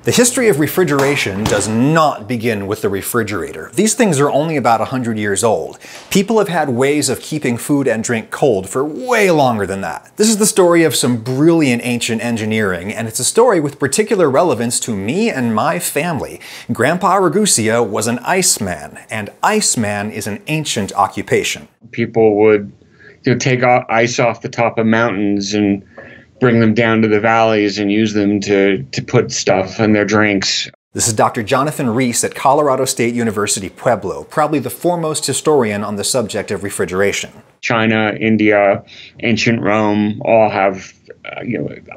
The history of refrigeration does not begin with the refrigerator. These things are only about 100 years old. People have had ways of keeping food and drink cold for way longer than that. This is the story of some brilliant ancient engineering, and it's a story with particular relevance to me and my family. Grandpa Ragusa was an iceman, and iceman is an ancient occupation. People would take ice off the top of mountains and bring them down to the valleys and use them to put stuff in their drinks. This is Dr. Jonathan Rees at Colorado State University, Pueblo, probably the foremost historian on the subject of refrigeration. China, India, ancient Rome all have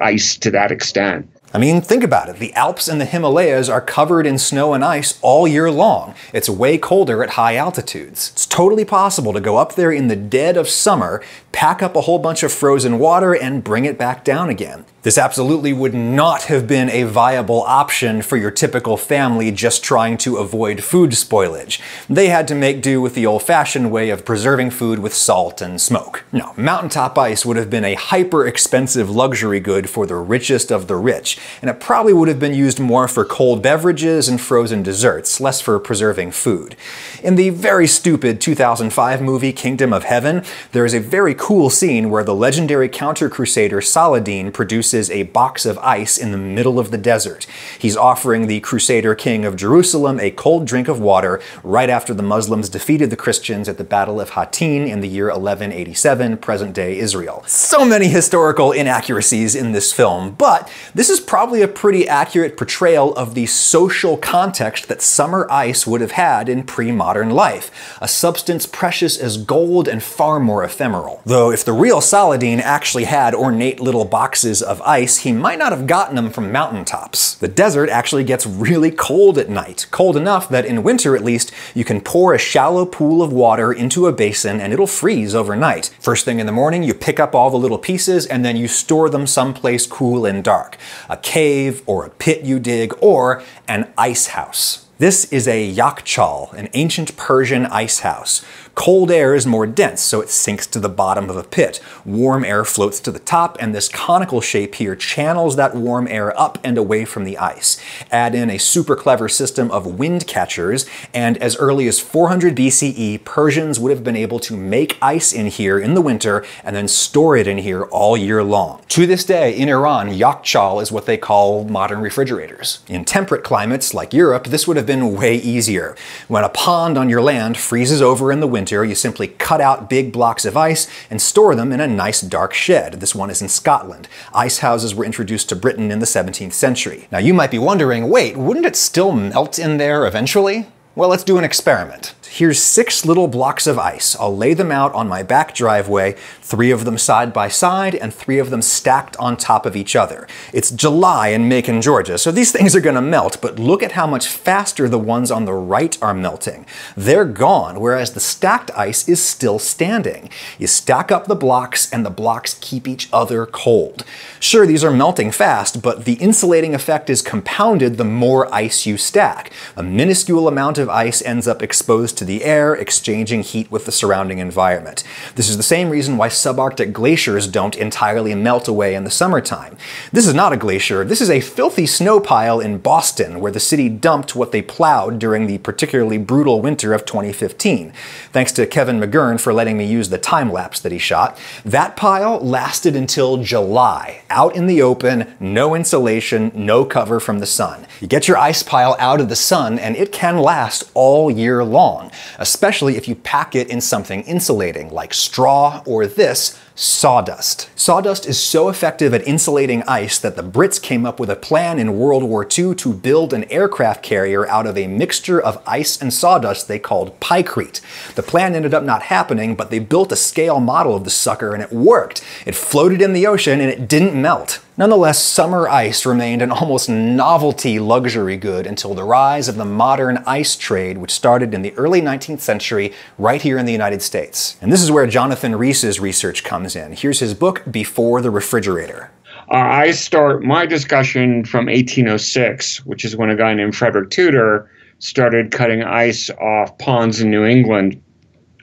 ice to that extent. I mean, think about it. The Alps and the Himalayas are covered in snow and ice all year long. It's way colder at high altitudes. It's totally possible to go up there in the dead of summer, pack up a whole bunch of frozen water, and bring it back down again. This absolutely would not have been a viable option for your typical family just trying to avoid food spoilage. They had to make do with the old-fashioned way of preserving food with salt and smoke. No, mountaintop ice would have been a hyper-expensive luxury good for the richest of the rich, and it probably would have been used more for cold beverages and frozen desserts, less for preserving food. In the very stupid 2005 movie Kingdom of Heaven, there is a very cool scene where the legendary counter-crusader Saladin produces a box of ice in the middle of the desert. He's offering the Crusader King of Jerusalem a cold drink of water right after the Muslims defeated the Christians at the Battle of Hattin in the year 1187, present-day Israel. So many historical inaccuracies in this film, but this is probably a pretty accurate portrayal of the social context that summer ice would have had in pre-modern life, a substance precious as gold and far more ephemeral. Though if the real Saladin actually had ornate little boxes of ice, he might not have gotten them from mountaintops. The desert actually gets really cold at night, cold enough that in winter at least, you can pour a shallow pool of water into a basin and it'll freeze overnight. First thing in the morning, you pick up all the little pieces and then you store them someplace cool and dark. A cave, or a pit you dig, or an ice house. This is a yakchal, an ancient Persian ice house. Cold air is more dense, so it sinks to the bottom of a pit. Warm air floats to the top, and this conical shape here channels that warm air up and away from the ice. Add in a super clever system of wind catchers, and as early as 400 BCE, Persians would have been able to make ice in here in the winter and then store it in here all year long. To this day, in Iran, yakchal is what they call modern refrigerators. In temperate climates like Europe, this would have been way easier. When a pond on your land freezes over in the winter, you simply cut out big blocks of ice and store them in a nice dark shed. This one is in Scotland. Ice houses were introduced to Britain in the 17th century. Now you might be wondering, wait, wouldn't it still melt in there eventually? Well, let's do an experiment. Here's 6 little blocks of ice. I'll lay them out on my back driveway, 3 of them side by side and 3 of them stacked on top of each other. It's July in Macon, Georgia, so these things are gonna melt, but look at how much faster the ones on the right are melting. They're gone, whereas the stacked ice is still standing. You stack up the blocks and the blocks keep each other cold. Sure, these are melting fast, but the insulating effect is compounded the more ice you stack. A minuscule amount of ice ends up exposed to the air, exchanging heat with the surrounding environment. This is the same reason why subarctic glaciers don't entirely melt away in the summertime. This is not a glacier, this is a filthy snow pile in Boston, where the city dumped what they plowed during the particularly brutal winter of 2015. Thanks to Kevin McGurn for letting me use the time-lapse that he shot. That pile lasted until July, out in the open, no insulation, no cover from the sun. You get your ice pile out of the sun and it can last all year long, especially if you pack it in something insulating like straw or this, sawdust. Sawdust is so effective at insulating ice that the Brits came up with a plan in World War II to build an aircraft carrier out of a mixture of ice and sawdust they called pykrete. The plan ended up not happening, but they built a scale model of the sucker and it worked. It floated in the ocean and it didn't melt. Nonetheless, summer ice remained an almost novelty luxury good until the rise of the modern ice trade, which started in the early 19th century right here in the United States. And this is where Jonathan Rees's research comes in. Here's his book, Before the Refrigerator. I start my discussion from 1806, which is when a guy named Frederick Tudor started cutting ice off ponds in New England,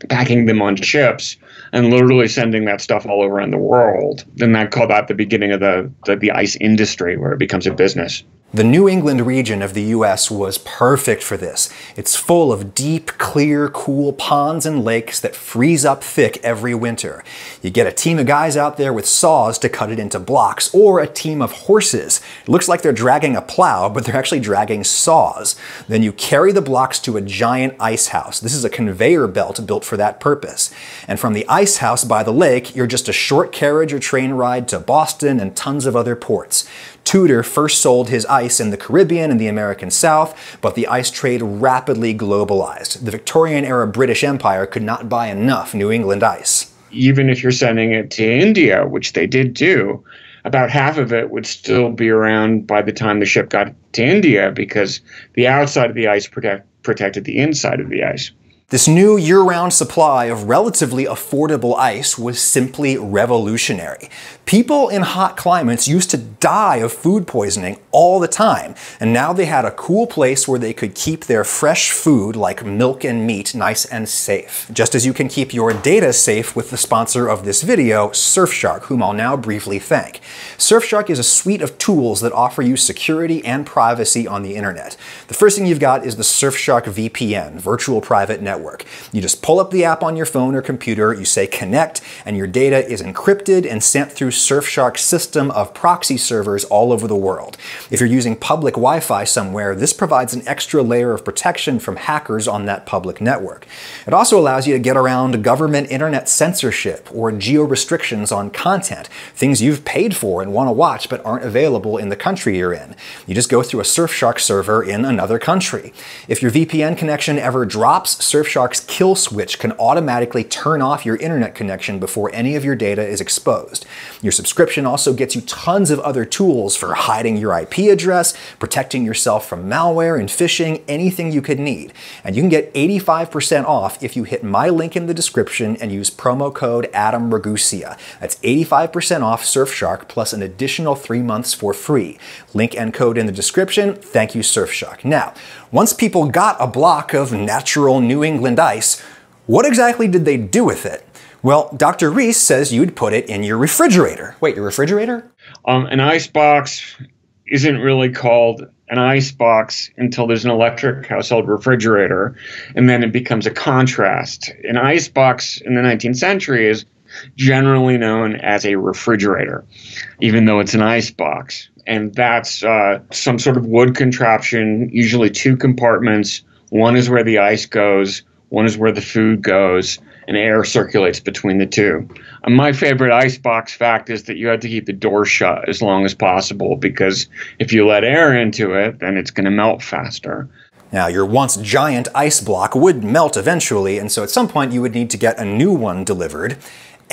packing them on ships, and literally sending that stuff all over in the world. And I call that the beginning of the ice industry, where it becomes a business. The New England region of the US was perfect for this. It's full of deep, clear, cool ponds and lakes that freeze up thick every winter. You get a team of guys out there with saws to cut it into blocks, or a team of horses. It looks like they're dragging a plow, but they're actually dragging saws. Then you carry the blocks to a giant ice house. This is a conveyor belt built for that purpose. And from the ice house by the lake, you're just a short carriage or train ride to Boston and tons of other ports. Tudor first sold his ice in the Caribbean and the American South, but the ice trade rapidly globalized. The Victorian-era British Empire could not buy enough New England ice. Even if you're sending it to India, which they did do, about half of it would still be around by the time the ship got to India, because the outside of the ice protected the inside of the ice. This new year-round supply of relatively affordable ice was simply revolutionary. People in hot climates used to die of food poisoning all the time, and now they had a cool place where they could keep their fresh food, like milk and meat, nice and safe. Just as you can keep your data safe with the sponsor of this video, Surfshark, whom I'll now briefly thank. Surfshark is a suite of tools that offer you security and privacy on the internet. The first thing you've got is the Surfshark VPN, Virtual Private Network. You just pull up the app on your phone or computer, you say connect, and your data is encrypted and sent through Surfshark's system of proxy servers all over the world. If you're using public Wi-Fi somewhere, this provides an extra layer of protection from hackers on that public network. It also allows you to get around government internet censorship or geo-restrictions on content, things you've paid for and want to watch but aren't available in the country you're in. You just go through a Surfshark server in another country. If your VPN connection ever drops, Surfshark's kill switch can automatically turn off your internet connection before any of your data is exposed. Your subscription also gets you tons of other tools for hiding your IP address, protecting yourself from malware and phishing, anything you could need. And you can get 85% off if you hit my link in the description and use promo code AdamRagusia. That's 85% off Surfshark plus an additional 3 months for free. Link and code in the description. Thank you, Surfshark. Now, once people got a block of natural New England ice, what exactly did they do with it? Well, Dr. Reese says you'd put it in your refrigerator. Wait, your refrigerator? An icebox isn't really called an icebox until there's an electric household refrigerator, and then it becomes a contrast. An icebox in the 19th century is generally known as a refrigerator, even though it's an icebox. And that's some sort of wood contraption, usually 2 compartments. One is where the ice goes, one is where the food goes, and air circulates between the two. My favorite icebox fact is that you have to keep the door shut as long as possible, because if you let air into it, then it's going to melt faster. Now, your once giant ice block would melt eventually, and so at some point you would need to get a new one delivered.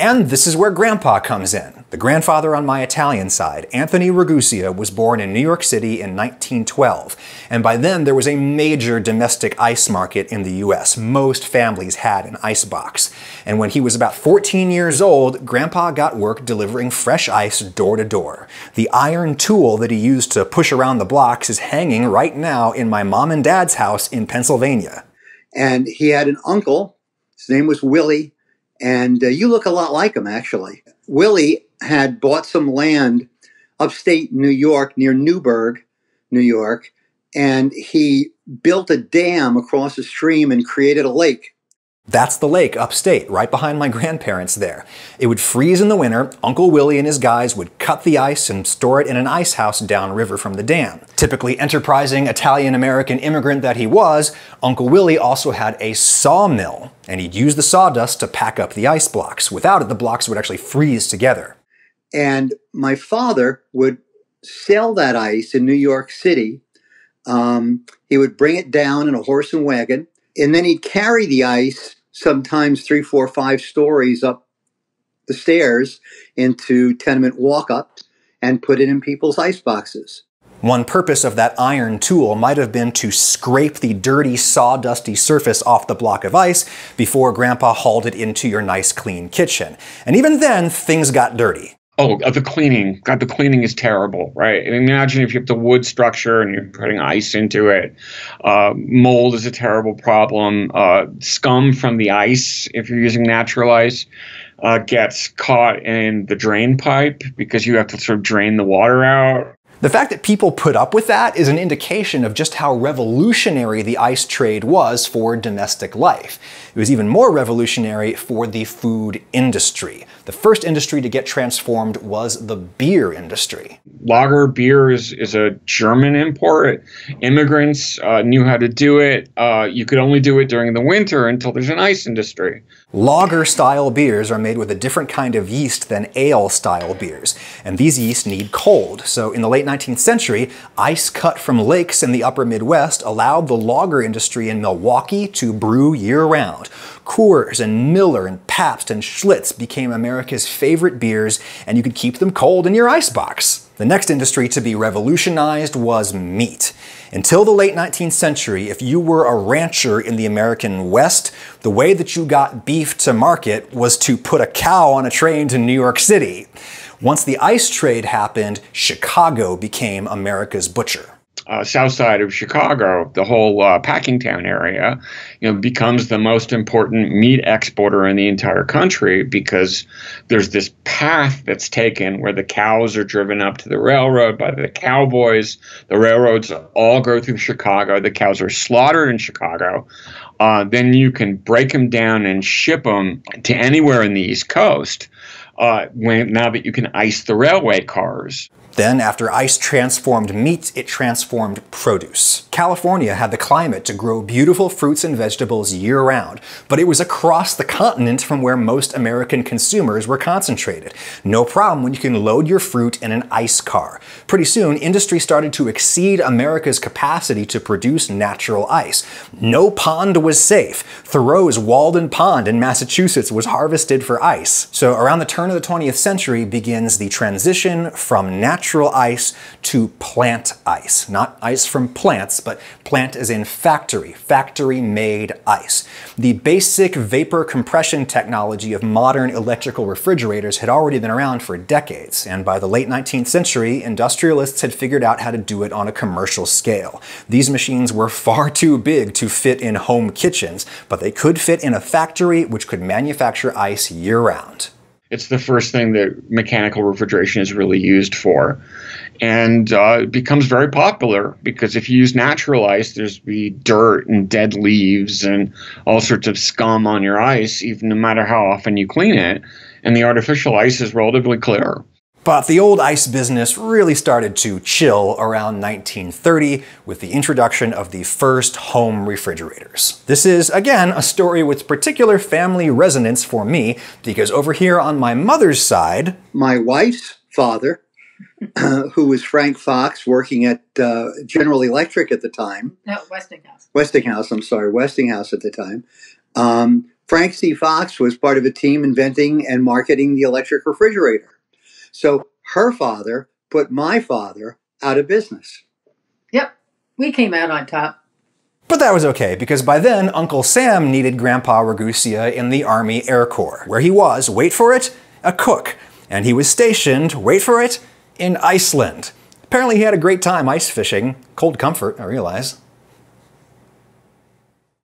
And this is where Grandpa comes in. The grandfather on my Italian side, Anthony Ragusia, was born in New York City in 1912. And by then, there was a major domestic ice market in the US. Most families had an ice box. And when he was about 14 years old, Grandpa got work delivering fresh ice door to door. The iron tool that he used to push around the blocks is hanging right now in my mom and dad's house in Pennsylvania. And he had an uncle. His name was Willie. And you look a lot like him, actually. Willie had bought some land upstate New York near Newburgh, New York, and he built a dam across a stream and created a lake. That's the lake upstate, right behind my grandparents there. It would freeze in the winter. Uncle Willie and his guys would cut the ice and store it in an ice house downriver from the dam. Typically enterprising Italian-American immigrant that he was, Uncle Willie also had a sawmill, and he'd use the sawdust to pack up the ice blocks. Without it, the blocks would actually freeze together. And my father would sell that ice in New York City. He would bring it down in a horse and wagon, and then he'd carry the ice sometimes 3, 4, 5 stories up the stairs into tenement walk-up and put it in people's ice boxes. One purpose of that iron tool might have been to scrape the dirty, sawdusty surface off the block of ice before Grandpa hauled it into your nice, clean kitchen. And even then, things got dirty. Oh, the cleaning. God, the cleaning is terrible, right? And imagine if you have the wood structure and you're putting ice into it. Mold is a terrible problem. Scum from the ice, if you're using natural ice, gets caught in the drain pipe because you have to sort of drain the water out. The fact that people put up with that is an indication of just how revolutionary the ice trade was for domestic life. It was even more revolutionary for the food industry. The first industry to get transformed was the beer industry. Lager beer is a German import. Immigrants knew how to do it. You could only do it during the winter until there's an ice industry. Lager-style beers are made with a different kind of yeast than ale-style beers, and these yeasts need cold. So in the late 19th century, ice cut from lakes in the upper Midwest allowed the lager industry in Milwaukee to brew year-round. Coors and Miller and Pabst and Schlitz became America's favorite beers, and you could keep them cold in your icebox. The next industry to be revolutionized was meat. Until the late 19th century, if you were a rancher in the American West, the way that you got beef to market was to put a cow on a train to New York City. Once the ice trade happened, Chicago became America's butcher. South side of Chicago, the whole packing town area, becomes the most important meat exporter in the entire country, because there's this path that's taken where the cows are driven up to the railroad by the cowboys. The railroads all go through Chicago. The cows are slaughtered in Chicago. Then you can break them down and ship them to anywhere in the East Coast. Now that you can ice the railway cars. Then, after ice transformed meat, it transformed produce. California had the climate to grow beautiful fruits and vegetables year-round, but it was across the continent from where most American consumers were concentrated. No problem when you can load your fruit in an ice car. Pretty soon, industry started to exceed America's capacity to produce natural ice. No pond was safe. Thoreau's Walden Pond in Massachusetts was harvested for ice. So around the turn of the 20th century begins the transition from natural ice to plant ice. Not ice from plants, but plant as in factory, factory-made ice. The basic vapor compression technology of modern electrical refrigerators had already been around for decades, and by the late 19th century, industrialists had figured out how to do it on a commercial scale. These machines were far too big to fit in home kitchens, but they could fit in a factory which could manufacture ice year-round. It's the first thing that mechanical refrigeration is really used for. And it becomes very popular because if you use natural ice, there's be dirt and dead leaves and all sorts of scum on your ice, even no matter how often you clean it. And the artificial ice is relatively clear. But the old ice business really started to chill around 1930 with the introduction of the first home refrigerators. This is, again, a story with particular family resonance for me, because over here on my mother's side, my wife's father, who was Frank Fox, working at General Electric at the time. No, Westinghouse. Westinghouse at the time. Frank C. Fox was part of a team inventing and marketing the electric refrigerator. So her father put my father out of business. Yep, we came out on top. But that was okay, because by then Uncle Sam needed Grandpa Ragusa in the Army Air Corps, where he was, wait for it, a cook. And he was stationed, wait for it, in Iceland. Apparently he had a great time ice fishing. Cold comfort, I realize.